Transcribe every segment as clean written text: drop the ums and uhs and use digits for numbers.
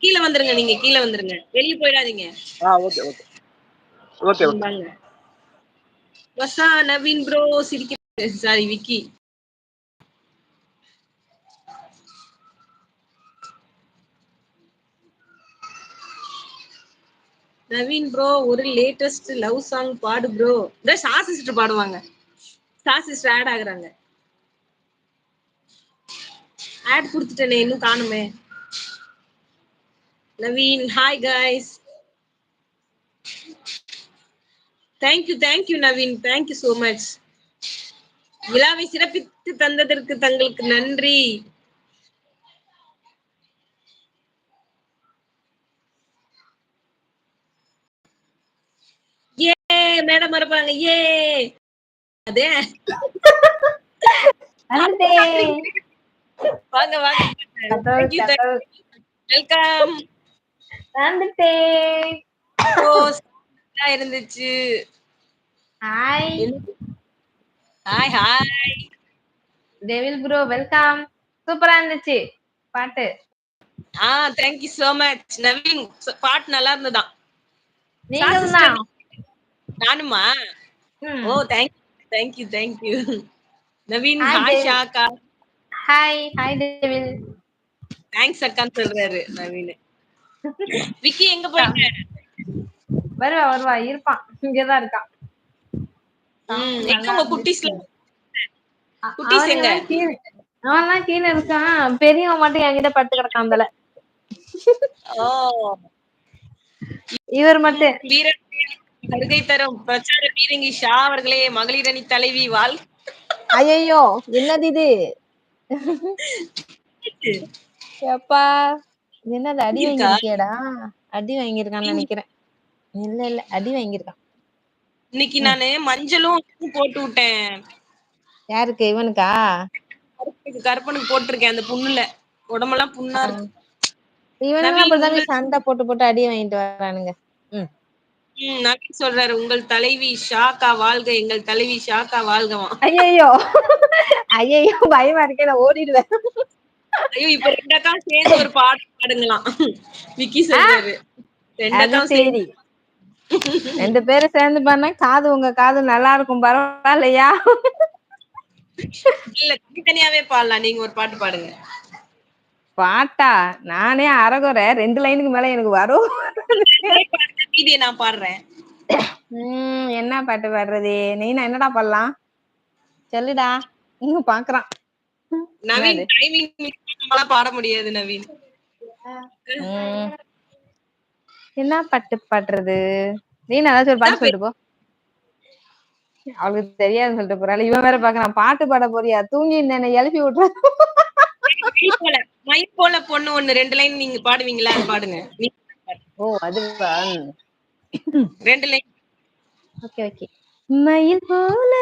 கீழ வந்துருங்க. நீங்க கீழ வந்துருங்க. வெளிய போயிடாதீங்க. Okay, okay. Okay, okay. வாங்க. வசா நவீன் ப்ரோ சிரிக்கிறாரு. சாரி விக்கி. நவீன் ப்ரோ ஒரு லேட்டஸ்ட் லவ் சாங் பாடு ப்ரோ. இந்த ஷா சிஸ்டர் பாடுவாங்க. ஷா சிஸ்டர் ஆட் ஆகுறாங்க. ஆட் குடுத்துட்டேனே இன்னும் காணுமே. Naveen hi guys. Thank you Naveen. Thank you so much. விழாவை சிறப்பித்து தந்ததற்கு தங்களுக்கு நன்றி. ஏ மேடம் மறப்பாங்க. ஏ அதே வாங்க வாங்க. வெல்கம். இருந்துச்சு. Hi. Hi hi. Devil bro welcome. சூப்பரா இருந்துச்சு பாட்டு. Thank you so much Naveen. பாட்டு நல்லா இருந்ததா? நீங்களும் தான். நானுமா? Oh thank you. Naveen hi devil. ஷாக்கா. Hi devil. தேங்க்ஸ் அக்கான்னு சொல்றாரு நவீன். விக்கி எங்க போயிட்ட? வருவா இருப்பான். இங்கதான் இருக்கான். எங்க உங்க குட்டீஸ்ல? குட்டீஸ் எங்க? அவன்லாம் கீழே இருக்கான். பெரியவன் மட்டும் என்கிட்ட படுத்து கிடக்கான் போல. இவர் மட்டும் வீரன் வருகை தரும் பிரச்சார பீரங்கி ஷா அவர்களே, மகளிர் அணி தலைவி வாழ். ஐயோ என்னது இது? எப்பா என்னது அடி வாங்கிருக்கியடா? அடி வாங்கியிருக்கான்னு நினைக்கிறேன். இல்ல அடி வாங்கியிருக்கான். இன்னைக்கு நானு மஞ்சளும் போட்டு விட்டேன். யாருக்கு? இவனுக்கா? கருப்பனுக்கு போட்டிருக்கேன். அந்த புண்ணுல உடம்பெல்லாம் புண்ணா இருக்கு. இவனுங்க அப்படிதான் சண்டை போட்டு அடி வாங்கிட்டு வரானுங்க. நவீன் சொல்றாரு உங்கள் தலைவி ஷாக்கா வாழ்க, எங்கள் தலைவி ஷாக்கா வாழ்கவா. ஐயோ பயமா இருக்கே, நான் ஓடிடுவேன். ஐயோ இப்ப 2 அக்கா சேர்ந்து ஒரு பாட்டு பாடுங்களாம். விக்கி சொல்றாரு 2 அக்கா சரி. 2 பேரும் சேர்ந்து பாருங்க. காது உங்க காது நல்லா இருக்கும். பரவாயில்லையா? இல்ல தனியாவே பாடலாம். நீங்க ஒரு பாட்டு பாடுங்க. பாட்டா? நானே அரகுறை 2 லைனுக்கு மேல எனக்கு வரும். மீதியை நான் பாடுறேன். என்ன பாட்டு பாடுறது? நீனா என்னடா பாடலாம் சொல்லுடா. இன்னும் பாக்குறான் நவீன். டைமிங் பாட முடியாது நவீன். என்ன பாட்டு பாடுறது? நீனா ஏதாச்சும் ஒரு பாட்டு சொல்லிட்டு போ. அவளுக்கு தெரியாதுன்னு சொல்லிட்டு போறாள். இவன் வேற பாக்குறான். பாட்டு பாட போறியா? தூங்கி என்ன எழுப்பி விட்டுற. மயில் போல பொண்ணு ஒண்ணு 2 லைன் நீங்க பாடுவீங்களா? அது பாடுங்க. ஓ அதுவா? 2 லைன். ஓகே. மயில் போல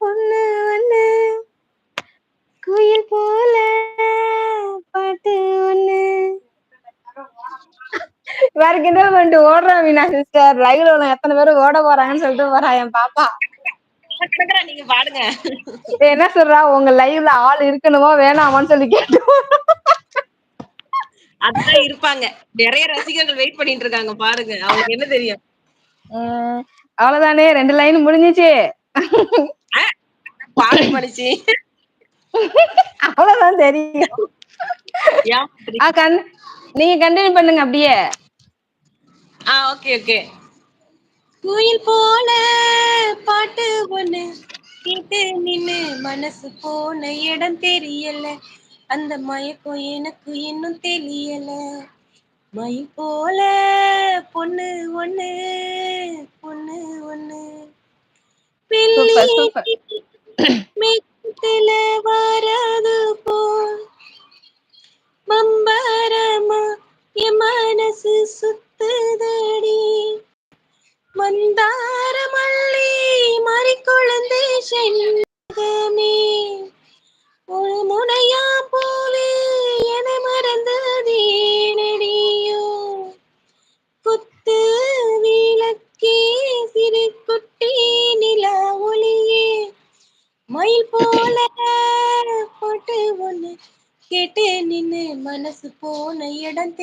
பொண்ணு ஒண்ணு, குயில் போல பாட்டு ஒண்ணு. வேற கிண்டல் பண்ணிட்டு ஓடுறான் மீனா சிஸ்டர். லைவ்ல உள்ள எத்தனை பேரும் ஓட போறாங்கன்னு சொல்லிட்டு போறா என் பாப்பா. நீங்க பாடுங்க. என்ன சொல்றா? உங்க லைவ்ல ஆள் இருக்கணுமா வேணாமான்னு சொல்லி கேட்டு. அதுதான் இருப்பாங்க. நிறைய ரசிகர்கள் வெயிட் பண்ணிட்டு இருக்காங்க பாருங்க. அவங்களுக்கு என்ன தெரியும்? அவ்வளவுதானே, 2 லைன் முடிஞ்சிச்சு. பாடுங்க மனுஷி. அவ்வளவுதான் தெரியும். நீங்க கண்டினியூ பண்ணுங்க அப்படியே. ஓகே. குயில் போல பாட்டு ஒண்ணு கேட்டு நின்னு மனசு போன இடம் தெரியல. அந்த மயக்கம் எனக்கு இன்னும் தெரியல. மயில் போல பொண்ணு ஒண்ணு மேகத்துல வராது போல் மம்பரமா என் மனசு சுத்துதடி. மந்தார மல்லி மறிக்குழந்தை செண்பகமே ஒரு முனையா போலே என மறந்ததேனடியோ. குத்து விளக்கே சிறு குட்டி நிலா ஒளியே மயில் போல போட்டு ஒண்ணு கேட்டு நின்னு மனசு போன இடம்